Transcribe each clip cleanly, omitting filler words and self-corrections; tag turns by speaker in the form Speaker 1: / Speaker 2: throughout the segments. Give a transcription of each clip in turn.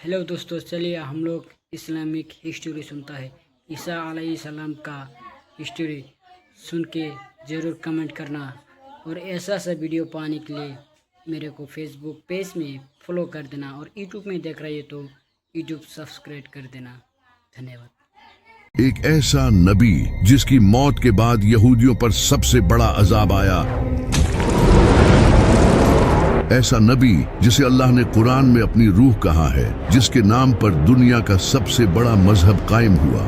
Speaker 1: Hello दोस्तों, चलिए हम लोग इस्लामिक हिस्ट्री सुनता है। ईसा अलैहिस्सलाम का हिस्ट्री सुन के ज़रूर कमेंट करना और ऐसा वीडियो पाने के लिए मेरे को फेसबुक पेज में फॉलो कर देना और यूट्यूब में देख रहे हो तो यूट्यूब सब्सक्राइब कर देना। धन्यवाद।
Speaker 2: एक ऐसा नबी जिसकी मौत के बाद यहूदियों पर सबसे बड़ा अजाब आया, ऐसा नबी जिसे अल्लाह ने कुरान में अपनी रूह कहा है, जिसके नाम पर दुनिया का सबसे बड़ा मजहब कायम हुआ।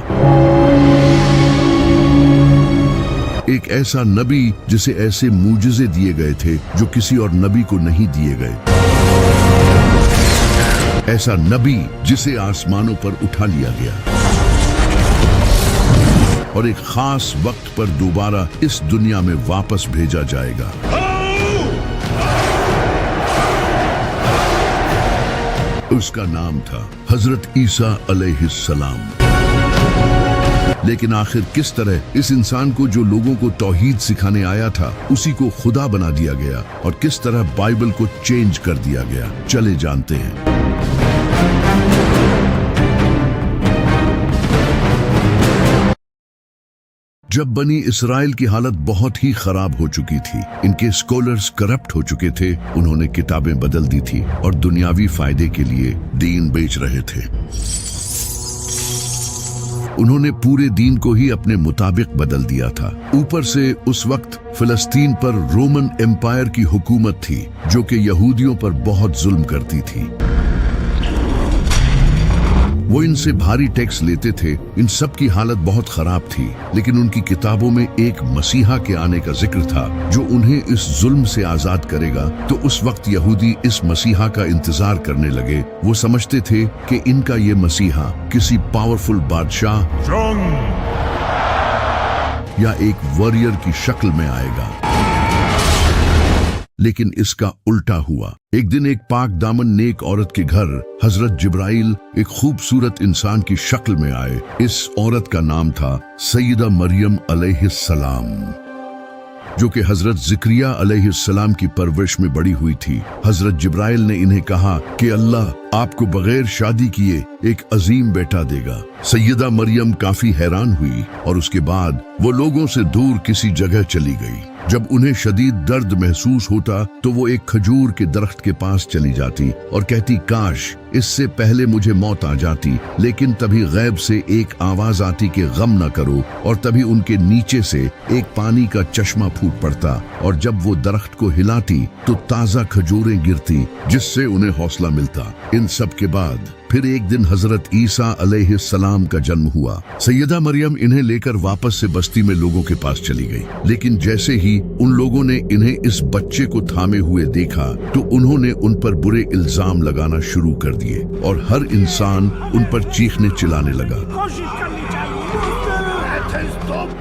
Speaker 2: एक ऐसा नबी जिसे ऐसे मूजिज़े दिए गए थे जो किसी और नबी को नहीं दिए गए। ऐसा नबी जिसे आसमानों पर उठा लिया गया और एक खास वक्त पर दोबारा इस दुनिया में वापस भेजा जाएगा। उसका नाम था हजरत ईसा अलैहिस्सलाम। लेकिन आखिर किस तरह इस इंसान को, जो लोगों को तौहीद सिखाने आया था, उसी को खुदा बना दिया गया और किस तरह बाइबल को चेंज कर दिया गया, चले जानते हैं। जब बनी इसराइल की हालत बहुत ही खराब हो चुकी थी, इनके स्कॉलर्स करप्ट हो चुके थे, उन्होंने किताबें बदल दी थी और दुनियावी फायदे के लिए दीन बेच रहे थे। उन्होंने पूरे दीन को ही अपने मुताबिक बदल दिया था। ऊपर से उस वक्त फिलिस्तीन पर रोमन एम्पायर की हुकूमत थी जो कि यहूदियों पर बहुत जुल्म करती थी। वो इनसे भारी टैक्स लेते थे। इन सब की हालत बहुत खराब थी, लेकिन उनकी किताबों में एक मसीहा के आने का जिक्र था जो उन्हें इस जुल्म से आजाद करेगा। तो उस वक्त यहूदी इस मसीहा का इंतजार करने लगे। वो समझते थे कि इनका ये मसीहा किसी पावरफुल बादशाह या एक वॉरियर की शक्ल में आएगा। लेकिन इसका उल्टा हुआ। एक दिन एक पाक दामन नेक औरत के घर हजरत जिब्राइल एक खूबसूरत इंसान की शक्ल में आए। इस औरत का नाम था सैयदा मरियम अलैहिस्सलाम, जो कि हजरत ज़िक्रिया अलैहिस्सलाम की परवरिश में बड़ी हुई थी। हजरत जिब्राइल ने इन्हें कहा कि अल्लाह आपको बगैर शादी किए एक अजीम बेटा देगा। सैयदा मरियम काफी हैरान हुई और उसके बाद वो लोगों से दूर किसी जगह चली गई। जब उन्हें शदीद दर्द महसूस होता तो वो एक खजूर के दरख्त के पास चली जाती और कहती, काश इससे पहले मुझे मौत आ जाती। लेकिन तभी गैब से एक आवाज आती कि गम न करो, और तभी उनके नीचे से एक पानी का चश्मा फूट पड़ता और जब वो दरख्त को हिलाती तो ताजा खजूरें गिरती, जिससे उन्हें हौसला मिलता। इन सब के बाद फिर एक दिन हजरत ईसा अलैहिस्सलाम का जन्म हुआ। सैयदा मरियम इन्हें लेकर वापस से बस्ती में लोगों के पास चली गई। लेकिन जैसे ही उन लोगों ने इन्हें इस बच्चे को थामे हुए देखा तो उन्होंने उन पर बुरे इल्जाम लगाना शुरू कर दिए और हर इंसान उन पर चीखने चिल्लाने लगा।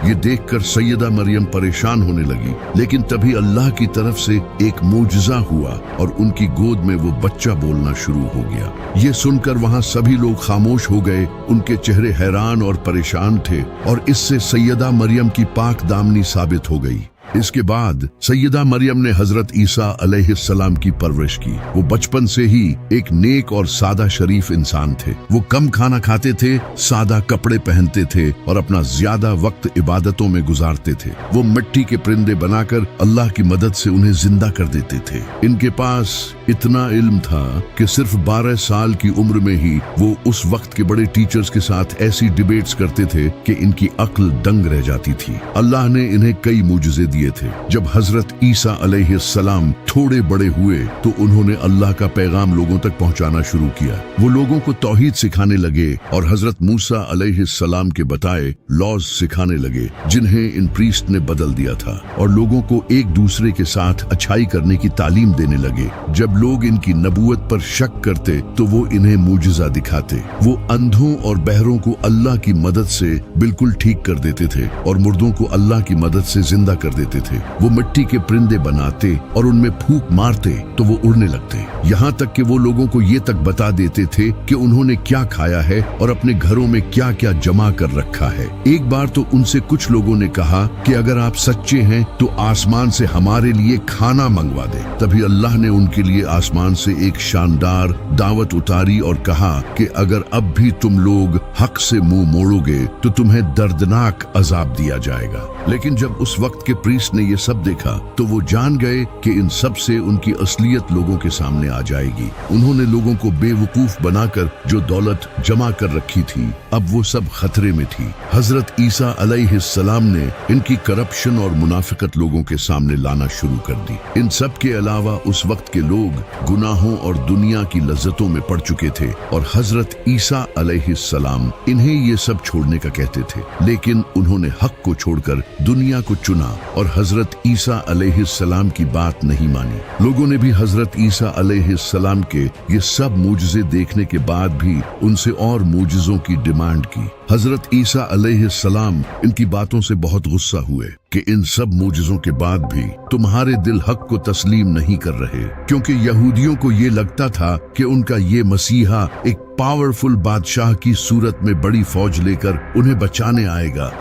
Speaker 2: ये देखकर सैयदा मरियम परेशान होने लगी, लेकिन तभी अल्लाह की तरफ से एक मोजज़ा हुआ और उनकी गोद में वो बच्चा बोलना शुरू हो गया। ये सुनकर वहां सभी लोग खामोश हो गए। उनके चेहरे हैरान और परेशान थे और इससे सैयदा मरियम की पाक दामनी साबित हो गई। इसके बाद सैयदा मरियम ने हजरत ईसा अलैहिस्सलाम की परवरिश की। वो बचपन से ही एक नेक और सादा शरीफ इंसान थे। वो कम खाना खाते थे, सादा कपड़े पहनते थे और अपना ज्यादा वक्त इबादतों में गुजारते थे। वो मिट्टी के परिंदे बनाकर अल्लाह की मदद से उन्हें जिंदा कर देते थे। इनके पास इतना इल्म था कि सिर्फ 12 साल की उम्र में ही वो उस वक्त के बड़े टीचर्स के साथ ऐसी डिबेट्स करते थे कि इनकी अक्ल दंग रह जाती थी। अल्लाह ने इन्हें कई मुजज़े दिए थे। जब हजरत ईसा अलैहिस्सलाम थोड़े बड़े हुए तो उन्होंने अल्लाह का पैगाम लोगों तक पहुंचाना शुरू किया। वो लोगों को तौहीद सिखाने लगे और हजरत मूसा अलैहिस्सलाम के बताए लॉज सिखाने लगे, जिन्हें इन प्रीस्ट ने बदल दिया था, और लोगों को एक दूसरे के साथ अच्छाई करने की तालीम देने लगे। जब लोग इनकी नबूवत पर शक करते तो वो इन्हें मुजिज़ा दिखाते। वो अंधों और बहरों को अल्लाह की मदद से बिल्कुल ठीक कर देते थे और मुर्दों को अल्लाह की मदद से जिंदा कर देते थे। वो मिट्टी के परिंदे बनाते और उनमें फूंक मारते तो वो उड़ने लगते। यहाँ तक कि वो लोगों को ये तक बता देते थे कि उन्होंने क्या खाया है और अपने घरों में क्या क्या जमा कर रखा है। एक बार तो उनसे कुछ लोगों ने कहा कि अगर आप सच्चे हैं तो आसमान से हमारे लिए खाना मंगवा दे। तभी अल्लाह ने उनके लिए आसमान से एक शानदार दावत उतारी और कहा कि अगर अब भी तुम लोग हक से मुंह मोड़ोगे तो तुम्हें दर्दनाक अजाब दिया जाएगा। लेकिन जब उस वक्त के प्रीस्ट ने ये सब देखा तो वो जान गए कि इन सब से उनकी असलियत लोगों के सामने आ जाएगी। उन्होंने लोगों को बेवकूफ बनाकर जो दौलत जमा कर रखी थी, अब वो सब खतरे में थी। हजरत ईसा अलैहिस्सलाम ने इनकी करप्शन और मुनाफिकत लोगों के सामने लाना शुरू कर दी। इन सब के अलावा उस वक्त के लोग गुनाहों और दुनिया की लज्जतों में पड़ चुके थे और हजरत ईसा अलैहिस्सलाम इन्हें ये सब छोड़ने का कहते थे, लेकिन उन्होंने हक को छोड़कर दुनिया को चुना और हजरत ईसा अलैहिस्सलाम की बात नहीं मानी। लोगों ने भी हजरत ईसा अलैहिस्सलाम के ये सब मूजिज़े देखने के बाद भी उनसे और मूजिज़ों की डिमांड की। हजरत ईसा अलैहिस्सलाम इनकी बातों से बहुत गुस्सा हुए कि इन सब मूजिज़ों के बाद भी तुम्हारे दिल हक को तस्लीम नहीं कर रहे, क्योंकि यहूदियों को ये लगता था कि उनका ये मसीहा एक पावरफुल बादशाह की सूरत में बड़ी फौज लेकर उन्हें बचाने आएगा।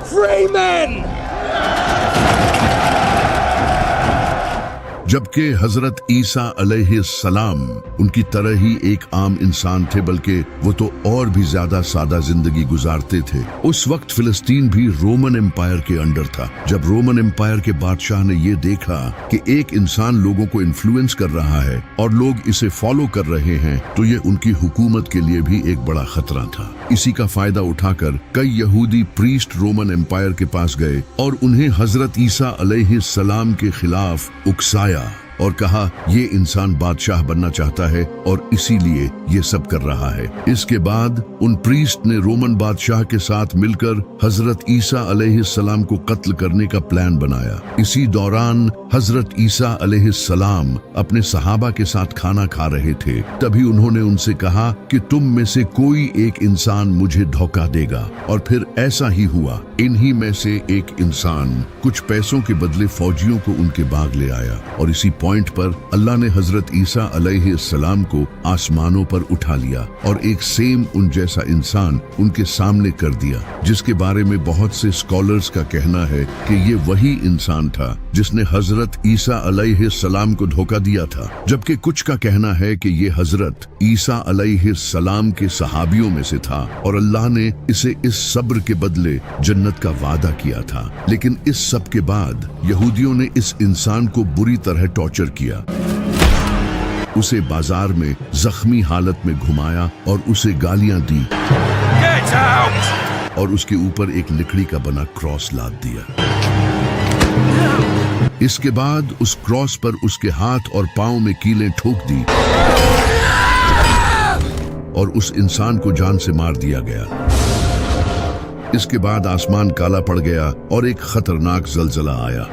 Speaker 2: जबकि हजरत ईसा अलैहिस्सलाम उनकी तरह ही एक आम इंसान थे, बल्कि वो तो और भी ज्यादा सादा जिंदगी गुजारते थे। उस वक्त फिलिस्तीन भी रोमन एम्पायर के अंडर था। जब रोमन एम्पायर के बादशाह ने ये देखा कि एक इंसान लोगों को इन्फ्लुएंस कर रहा है और लोग इसे फॉलो कर रहे हैं, तो ये उनकी हुकूमत के लिए भी एक बड़ा खतरा था। इसी का फायदा उठाकर कई यहूदी प्रीस्ट रोमन एम्पायर के पास गए और उन्हें हजरत ईसा अलैहिस्सलाम के खिलाफ उकसाया और कहा ये इंसान बादशाह बनना चाहता है और इसीलिए ये सब कर रहा है। इसके बाद उन प्रीस्ट ने रोमन बादशाह के साथ मिलकर हजरत ईसा अलैहिस्सलाम को कत्ल करने का प्लान बनाया। इसी दौरान हजरत ईसा अलैहिस्सलाम अपने सहाबा के साथ खाना खा रहे थे। तभी उन्होंने उनसे कहा कि तुम में से कोई एक इंसान मुझे धोखा देगा, और फिर ऐसा ही हुआ। इन्हीं में से एक इंसान कुछ पैसों के बदले फौजियों को उनके बाग ले आया और इसी पॉइंट पर अल्लाह ने हजरत ईसा अलैहिस्सलाम को आसमानों पर उठा लिया और एक सेम उन जैसा इंसान उनके सामने कर दिया, जिसके बारे में बहुत से स्कॉलर्स का कहना है कि ये वही इंसान था जिसने हजरत ईसा अलैहिस्सलाम को धोखा दिया था। जबकि कुछ का कहना है कि ये हजरत ईसा अलैहिस्सलाम के सहाबियों में से था और अल्लाह ने इसे इस सब्र के बदले जन्नत का वादा किया था। लेकिन इस सब के बाद यहूदियों ने इस इंसान को बुरी तरह टॉर्चर किया। उसे बाजार में जख्मी हालत में घुमाया और उसे गालियां दी और उसके ऊपर एक लकड़ी का बना क्रॉस लाद दिया। इसके बाद उस क्रॉस पर उसके हाथ और पांव में कीलें ठोक दी और उस इंसान को जान से मार दिया गया। इसके बाद आसमान काला पड़ गया और एक खतरनाक जलजला आया।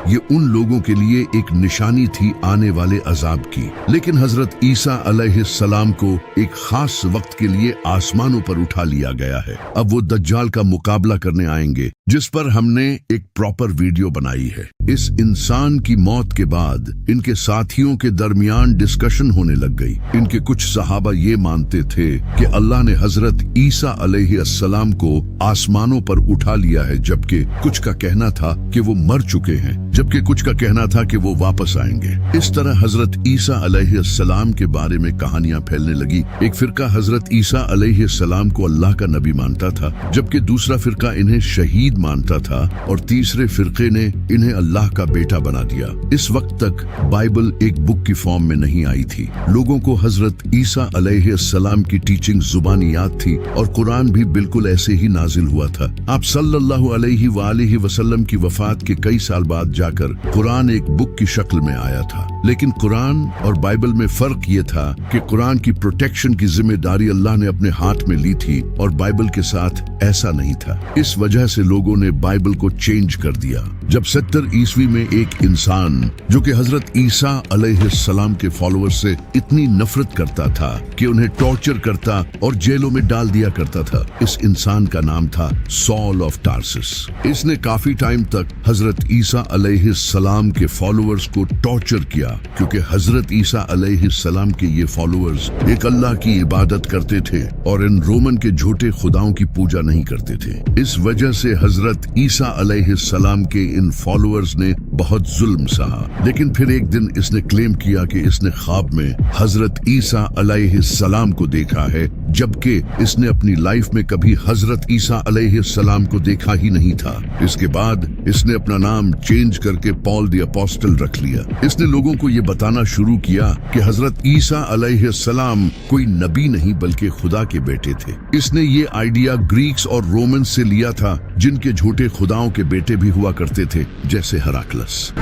Speaker 2: ये उन लोगों के लिए एक निशानी थी आने वाले अजाब की। लेकिन हजरत ईसा अलैहिस्सलाम को एक खास वक्त के लिए आसमानों पर उठा लिया गया है। अब वो दज्जाल का मुकाबला करने आएंगे, जिस पर हमने एक प्रॉपर वीडियो बनाई है। इस इंसान की मौत के बाद इनके साथियों के दरमियान डिस्कशन होने लग गई। इनके कुछ सहाबा ये मानते थे कि अल्लाह ने हजरत ईसा अलैहिस्सलाम को आसमानों पर उठा लिया है, जबकि कुछ का कहना था कि वो मर चुके हैं, जबकि कुछ का कहना था कि वो वापस आएंगे। इस तरह हजरत ईसा अलैहिस्सलाम के बारे में कहानियां फैलने लगी। एक फिरका हजरत ईसा अलैहिस्सलाम को अल्लाह का नबी मानता था, जबकि दूसरा फिरका इन्हें शहीद मानता था और तीसरे फिरके ने इन्हें अल्लाह का बेटा बना दिया। इस वक्त तक बाइबल एक बुक की फॉर्म में नहीं आई थी। लोगों को हजरत ईसा अलैहिस्सलाम की टीचिंग जुबानी याद थी और कुरान भी बिल्कुल ऐसे ही नाजिल हुआ था। आप सल्लल्लाहु अलैहि वसल्लम की वफात के कई साल बाद जाकर कुरान एक बुक की शक्ल में आया था। लेकिन कुरान और बाइबल में फर्क ये था कि कुरान की प्रोटेक्शन की जिम्मेदारी अल्लाह ने अपने हाथ में ली थी और बाइबल के साथ ऐसा नहीं था। इस वजह से लोगों ने बाइबल को चेंज कर दिया। जब 70 ईस्वी में एक इंसान जो कि हजरत ईसा अलैहिस्सलाम के फॉलोअर्स से इतनी नफरत करता था कि उन्हें टॉर्चर करता और जेलों में डाल दिया करता था। इस इंसान का नाम था सॉल ऑफ टार्सिस। इसने काफी टाइम तक हजरत ईसा अलैहिस्सलाम के फॉलोअर्स को टॉर्चर किया, क्योंकि हजरत ईसा अलैहिस्सलाम के ये फॉलोअर्स एक अल्लाह की इबादत करते थे और इन रोमन के झूठे खुदाओं की पूजा नहीं करते थे। इस वजह से हजरत ईसा अलैहिस्सलाम के इन फॉलोअर्स ने बहुत जुल्म सहा। लेकिन फिर एक दिन इसने क्लेम किया कि इसने ख्वाब में हजरत ईसा अलैहिस्सलाम को देखा है, जबकि इसने अपनी लाइफ में कभी हजरत ईसा अलैहिस्सलाम को देखा ही नहीं था। इसके बाद इसने अपना नाम चेंज करके पॉल द अपोस्टल रख लिया। इसने लोगों को ये बताना शुरू किया कि हजरत ईसा अलैहिस्सलाम कोई नबी नहीं बल्कि खुदा के बेटे थे। इसने ये आइडिया ग्रीक्स और रोमन से लिया था, जिनके झूठे खुदाओं के बेटे भी हुआ करते थे, जैसे हेराक्लस।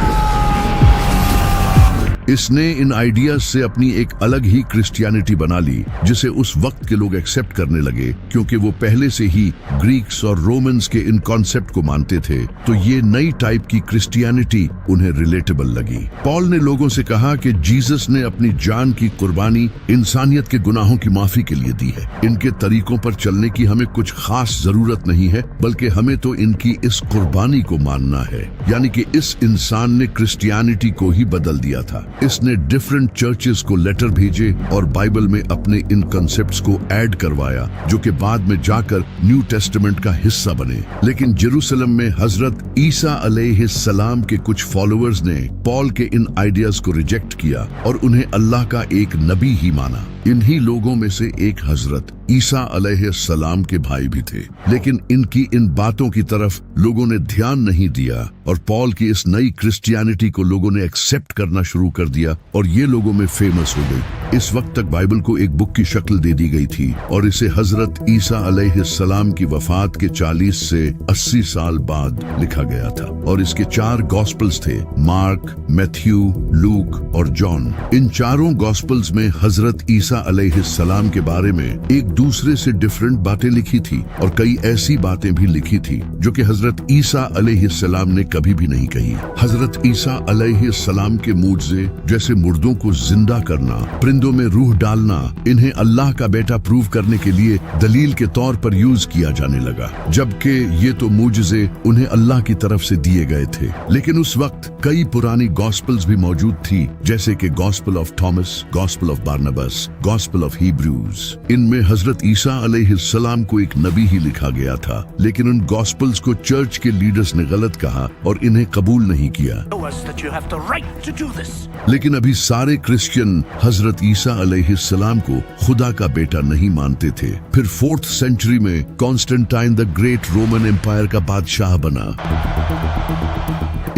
Speaker 2: इसने इन आइडियाज से अपनी एक अलग ही क्रिश्चियनिटी बना ली, जिसे उस वक्त के लोग एक्सेप्ट करने लगे, क्योंकि वो पहले से ही ग्रीक्स और रोमन्स के इन कॉन्सेप्ट को मानते थे। तो ये नई टाइप की क्रिश्चियनिटी उन्हें रिलेटेबल लगी। पॉल ने लोगों से कहा कि जीसस ने अपनी जान की कुर्बानी इंसानियत के गुनाहों की माफी के लिए दी है। इनके तरीकों पर चलने की हमें कुछ खास जरूरत नहीं है, बल्कि हमें तो इनकी इस कुर्बानी को मानना है। यानी कि इस इंसान ने क्रिश्चियनिटी को ही बदल दिया था। इसने डिफरेंट चर्चेस को लेटर भेजे और बाइबल में अपने इन कॉन्सेप्ट्स को ऐड करवाया, जो कि बाद में जाकर न्यू टेस्टामेंट का हिस्सा बने। लेकिन जेरूसलम में हजरत ईसा अलैहिस्सलाम के कुछ फॉलोअर्स ने पॉल के इन आइडियाज को रिजेक्ट किया और उन्हें अल्लाह का एक नबी ही माना। इन्हीं लोगों में से एक हजरत ईसा अलैहिस्सलाम के भाई भी थे। लेकिन इनकी इन बातों की तरफ लोगों ने ध्यान नहीं दिया और पॉल की इस नई क्रिश्चियनिटी को लोगों ने एक्सेप्ट करना शुरू कर दिया और ये लोगों में फेमस हो गई। इस वक्त तक बाइबल को एक बुक की शक्ल दे दी गई थी और इसे हजरत ईसा अलैहिस्सलाम की वफात के 40 से 80 साल बाद लिखा गया था और इसके 4 गॉस्पल्स थे, मार्क, मैथ्यू, लूक और जॉन। इन चारों गॉस्पल्स में हजरत ईसा अलैहिस्सलाम के बारे में एक दूसरे से डिफरेंट बातें लिखी थी और कई ऐसी बातें भी लिखी थी जो कि हजरत ईसा अलैहिस्सलाम ने कभी भी नहीं कही। हजरत ईसा अलैहिस्सलाम के मुझसे जैसे मुर्दों को जिंदा करना, परिंदों में रूह डालना, इन्हें अल्लाह का बेटा प्रूव करने के लिए दलील के तौर पर यूज किया जाने लगा, जबकि ये तो मुझसे उन्हें अल्लाह की तरफ से दिए गए थे। लेकिन उस वक्त कई पुरानी गॉस्पल्स भी मौजूद थी, जैसे कि gospel of Thomas, gospel of Barnabas, gospel of Hebrews. इनमें हजरत ईसा अलैहिस्सलाम को एक नबी ही लिखा गया था, लेकिन उन गॉस्पल्स को चर्च के लीडर्स ने गलत कहा और इन्हें कबूल नहीं किया। लेकिन अभी सारे क्रिश्चियन हजरत ईसा अलैहिस्सलाम को खुदा का बेटा नहीं मानते थे। फिर 4th सेंचुरी में Constantine the great Roman empire का बादशाह बना।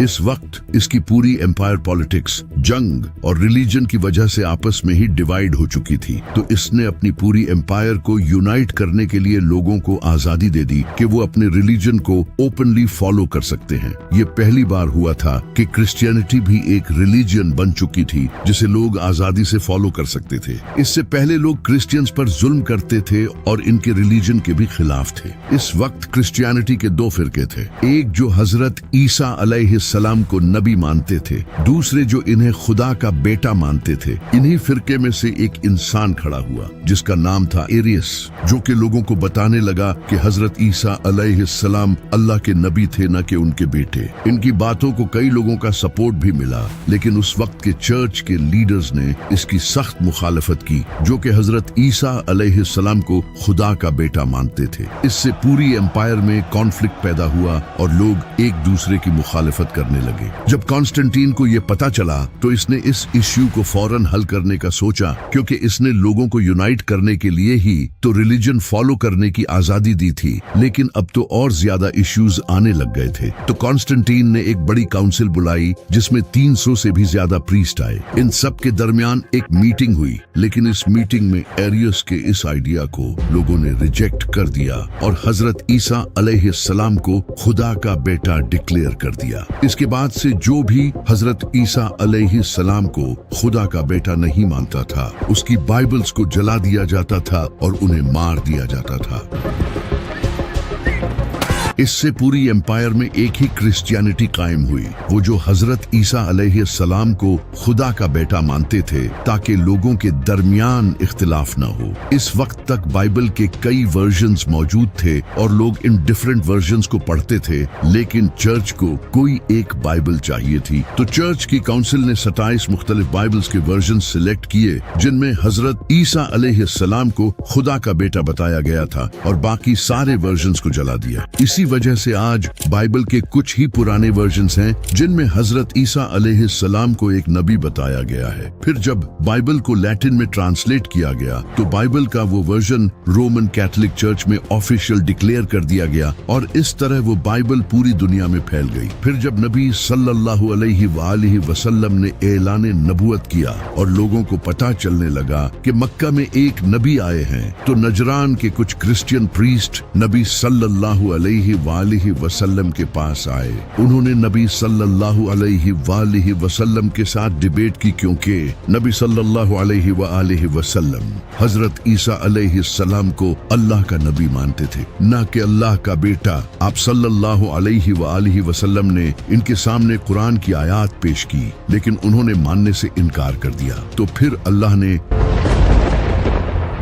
Speaker 2: इस वक्त इसकी पूरी एम्पायर पॉलिटिक्स, जंग और रिलीजन की वजह से आपस में ही डिवाइड हो चुकी थी। तो इसने अपनी पूरी एम्पायर को यूनाइट करने के लिए लोगों को आजादी दे दी कि वो अपने रिलीजन को ओपनली फॉलो कर सकते हैं। ये पहली बार हुआ था कि क्रिश्चियनिटी भी एक रिलीजन बन चुकी थी जिसे लोग आजादी से फॉलो कर सकते थे। इससे पहले लोग क्रिश्चियंस पर जुल्म करते थे और इनके रिलीजन के भी खिलाफ थे। इस वक्त क्रिश्चियनिटी के 2 फिरके थे, एक जो हजरत ईसा अलैहिस्सलाम को नबी मानते थे, दूसरे जो इन्हें खुदा का बेटा मानते थे। इन्हीं फिरके में से एक इंसान खड़ा हुआ जिसका नाम था एरियस, जो कि लोगों को बताने लगा कि हजरत ईसा अलैहिस्सलाम अल्लाह के नबी थे, न कि उनके बेटे। इनकी बातों को कई लोगों का सपोर्ट भी मिला, लेकिन उस वक्त के चर्च के लीडर्स ने इसकी सख्त मुखालफत की, जो कि हजरत ईसा अलैहिस्सलाम को खुदा का बेटा मानते थे। इससे पूरी एम्पायर में कॉन्फ्लिक्ट पैदा हुआ और लोग एक दूसरे की मुखालफत करने लगे। जब कॉन्स्टेंटीन को यह पता चला तो इसने इस इश्यू को फौरन हल करने का सोचा, क्योंकि इसने लोगों को यूनाइट करने के लिए ही तो रिलीजन फॉलो करने की आजादी दी थी, लेकिन अब तो और ज्यादा इश्यूज आने लग गए थे। तो कॉन्स्टेंटीन ने एक बड़ी काउंसिल बुलाई जिसमें 300 से भी ज्यादा प्रीस्ट आए। इन सब के दरमियान एक मीटिंग हुई, लेकिन इस मीटिंग में एरियस के इस आइडिया को लोगों ने रिजेक्ट कर दिया और हजरत ईसा अलैहिस्सलाम को खुदा का बेटा डिक्लेयर कर दिया। इसके बाद से जो भी हजरत ईसा अलैहिस्सलाम को खुदा का बेटा नहीं मानता था, उसकी बाइबल्स को जला दिया जाता था और उन्हें मार दिया जाता था। इससे पूरी एम्पायर में एक ही क्रिश्चियनिटी कायम हुई, वो जो हजरत ईसा अलैहिस्सलाम को खुदा का बेटा मानते थे ताकि लोगों के दरमियान इख्तिलाफ न हो। इस वक्त तक बाइबल के कई वर्जन्स मौजूद थे और लोग इन डिफरेंट वर्जन्स को पढ़ते थे, लेकिन चर्च को कोई एक बाइबल चाहिए थी। तो चर्च की काउंसिल ने 27 मुख्तलिफ बाइबल्स के वर्जन सिलेक्ट किए जिनमें हजरत ईसा अलैहिस्सलाम को खुदा का बेटा बताया गया था और बाकी सारे वर्जन्स को जला दिया। इसी वजह से आज बाइबल के कुछ ही पुराने वर्जन्स हैं जिनमें हजरत ईसा अलैहिस्सलाम को एक नबी बताया गया है। फिर जब बाइबल को लैटिन में ट्रांसलेट किया गया तो बाइबल का वो वर्जन रोमन कैथोलिक चर्च में ऑफिशियल डिक्लेयर कर दिया गया और इस तरह वो बाइबल पूरी दुनिया में फैल गई। फिर जब नबी सल्लल्लाहु अलैहि वसल्लम ने ऐलान नबूवत किया और लोगों को पता चलने लगा कि मक्का में एक नबी आए हैं, तो नजरान के कुछ क्रिश्चियन प्रीस्ट नबी सल्लल्लाहु अलैहि वसल्लम के पास आए। उन्होंने नबी सल्लल्लाहु अलैहि वसल्लम के साथ डिबेट की, क्योंकि नबी सल्लल्लाहु अलैहि वसल्लम हजरत ईसा अलैहिस्सलाम को अल्लाह का नबी मानते थे, न कि अल्लाह का बेटा। आप सल्लल्लाहु अलैहि वसल्लम ने इनके सामने कुरान की आयत पेश की, लेकिन उन्होंने मानने से इनकार कर दिया। तो फिर अल्लाह ने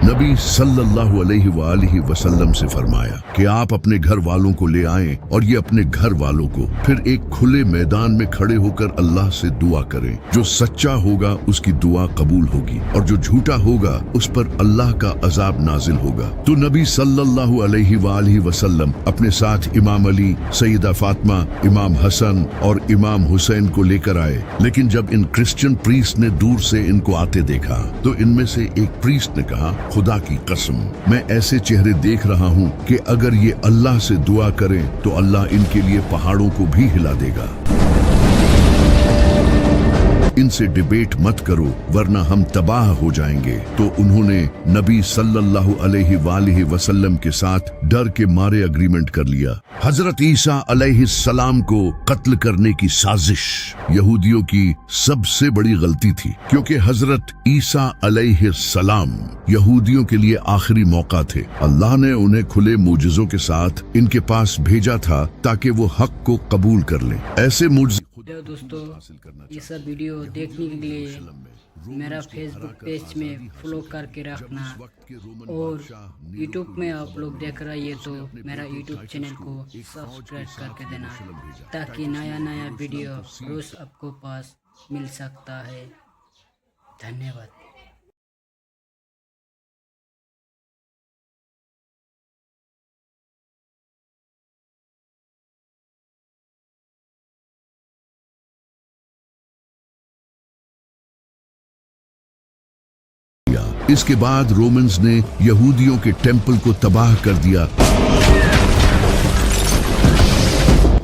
Speaker 2: नबी सल्लल्लाहु अलैहि वसल्लम से फरमाया कि आप अपने घर वालों को ले आएं और ये अपने घर वालों को फिर एक खुले मैदान में खड़े होकर अल्लाह से दुआ करें। जो सच्चा होगा उसकी दुआ कबूल होगी और जो झूठा होगा उस पर अल्लाह का अजाब नाजिल होगा। तो नबी सल्लल्लाहु अलैहि वसल्लम अपने साथ इमाम अली, सैयदा फातिमा, इमाम हसन और इमाम हुसैन को लेकर आए। लेकिन जब इन क्रिश्चियन प्रीस्ट ने दूर से इनको आते देखा तो इनमें से एक प्रीस्ट ने कहा, खुदा की कसम, मैं ऐसे चेहरे देख रहा हूँ कि अगर ये अल्लाह से दुआ करें तो अल्लाह इनके लिए पहाड़ों को भी हिला देगा। इनसे डिबेट मत करो वरना हम तबाह हो जाएंगे। तो उन्होंने नबी सल्लल्लाहु अलैहि वसल्लम के साथ डर के मारे एग्रीमेंट कर लिया। हजरत ईसा अलैहिस्सलाम को कत्ल करने की साजिश यहूदियों की सबसे बड़ी गलती थी, क्योंकि हजरत ईसा अलैहिस्सलाम यहूदियों के लिए आखिरी मौका थे। अल्लाह ने उन्हें खुले मुजज़ों के साथ इनके पास भेजा था ताकि वो हक को कबूल कर लें। ऐसे मुजज़े
Speaker 1: दोस्तों, ये सब वीडियो देखने के लिए मेरा फेसबुक पेज में फॉलो करके रखना और यूट्यूब में आप लोग देख रहे हैं तो मेरा यूट्यूब चैनल को सब्सक्राइब करके देना, ताकि नया नया वीडियो रोज आपको पास मिल सकता है। धन्यवाद।
Speaker 2: इसके बाद रोमन्स ने यहूदियों के टेंपल को तबाह कर दिया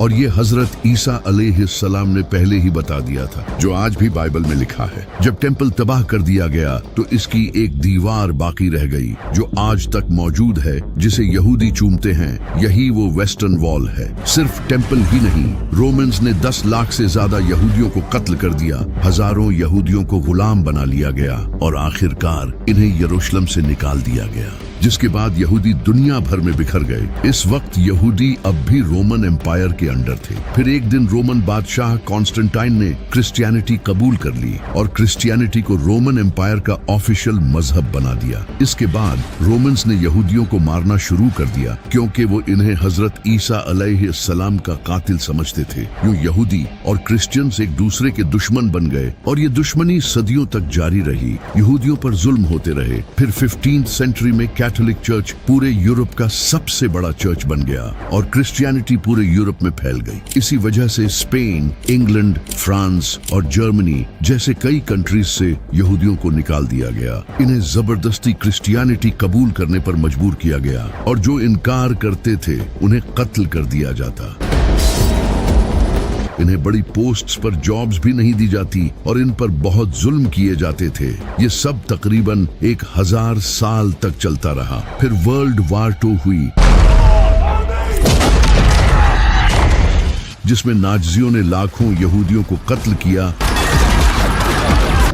Speaker 2: और ये हजरत ईसा अलैहिस्सलाम ने पहले ही बता दिया था, जो आज भी बाइबल में लिखा है। जब टेंपल तबाह कर दिया गया तो इसकी एक दीवार बाकी रह गई जो आज तक मौजूद है, जिसे यहूदी चूमते हैं। यही वो वेस्टर्न वॉल है। सिर्फ टेंपल ही नहीं, रोमन्स ने 10 लाख से ज्यादा यहूदियों को कत्ल कर दिया, हजारों यहूदियों को गुलाम बना लिया गया और आखिरकार इन्हें यरूशलेम से निकाल दिया गया, जिसके बाद यहूदी दुनिया भर में बिखर गए। इस वक्त यहूदी अब भी रोमन एम्पायर के अंडर थे। फिर एक दिन रोमन बादशाह कॉन्स्टेंटाइन ने क्रिश्चियनिटी कबूल कर ली और क्रिश्चियनिटी को रोमन एम्पायर का ऑफिशियल मजहब बना दिया। इसके बाद रोमन्स ने यहूदियों को मारना शुरू कर दिया, क्योंकि वो इन्हें हजरत ईसा अलैहिस्सलाम का कातिल समझते थे। यूं यहूदी और क्रिश्चियंस एक दूसरे के दुश्मन बन गए और ये दुश्मनी सदियों तक जारी रही। यहूदियों पर जुल्म होते रहे। फिर 15th सेंचुरी में कैथोलिक चर्च पूरे यूरोप का सबसे बड़ा चर्च बन गया और क्रिश्चियनिटी पूरे यूरोप में फैल गई। इसी वजह से स्पेन, इंग्लैंड, फ्रांस और जर्मनी जैसे कई कंट्रीज से यहूदियों को निकाल दिया गया। इन्हें जबरदस्ती क्रिश्चियनिटी कबूल करने पर मजबूर किया गया और जो इनकार करते थे उन्हें कत्ल कर दिया जाता। इन्हें बड़ी पोस्ट्स पर जॉब्स भी नहीं दी जाती और इन पर बहुत जुल्म किए जाते थे। ये सब तकरीबन 1000 साल तक चलता रहा। फिर वर्ल्ड वार 2 हुई, जिसमें नाज़ियों ने लाखों यहूदियों को कत्ल किया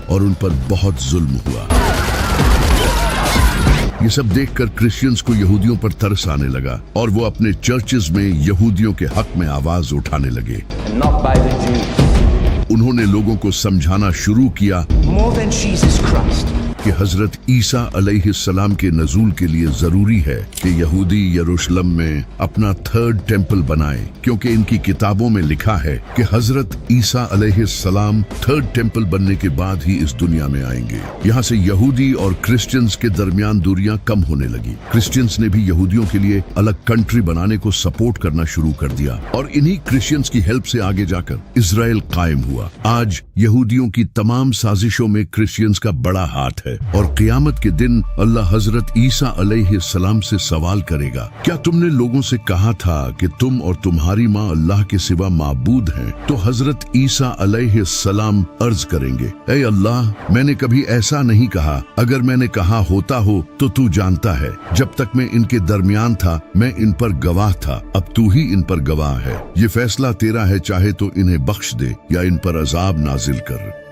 Speaker 2: और उन पर बहुत जुल्म हुआ। ये सब देखकर क्रिश्चियंस को यहूदियों पर तरस आने लगा और वो अपने चर्चेज में यहूदियों के हक में आवाज उठाने लगे।
Speaker 3: and not by the Jews.
Speaker 2: उन्होंने लोगों को समझाना शुरू किया
Speaker 3: More than Jesus Christ.
Speaker 2: कि हजरत ईसा अलैहिस्सलाम के नजूल के लिए जरूरी है कि यहूदी यरूशलेम में अपना थर्ड टेम्पल बनाए, क्योंकि इनकी किताबों में लिखा है कि हजरत ईसा अलैहिस्सलाम थर्ड टेम्पल बनने के बाद ही इस दुनिया में आएंगे। यहाँ से यहूदी और क्रिश्चियंस के दरमियान दूरियां कम होने लगी। क्रिश्चियंस ने भी यहूदियों के लिए अलग कंट्री बनाने को सपोर्ट करना शुरू कर दिया और इन्हीं क्रिश्चियंस की हेल्प से आगे जाकर इजराइल कायम हुआ। आज यहूदियों की तमाम साजिशों में क्रिश्चियंस का बड़ा हाथ है और क़यामत के दिन अल्लाह हजरत ईसा अलैहिस्सलाम से सवाल करेगा, क्या तुमने लोगों से कहा था कि तुम और तुम्हारी माँ अल्लाह के सिवा माबूद हैं? तो हजरत ईसा अलैहिस्सलाम अर्ज करेंगे, ऐ अल्लाह, मैंने कभी ऐसा नहीं कहा। अगर मैंने कहा होता हो तो तू जानता है। जब तक मैं इनके दरमियान था मैं इन पर गवाह था, अब तू ही इन पर गवाह है। ये फैसला तेरा है, चाहे तो इन्हें बख्श दे या इन पर अजाब नाजिल कर।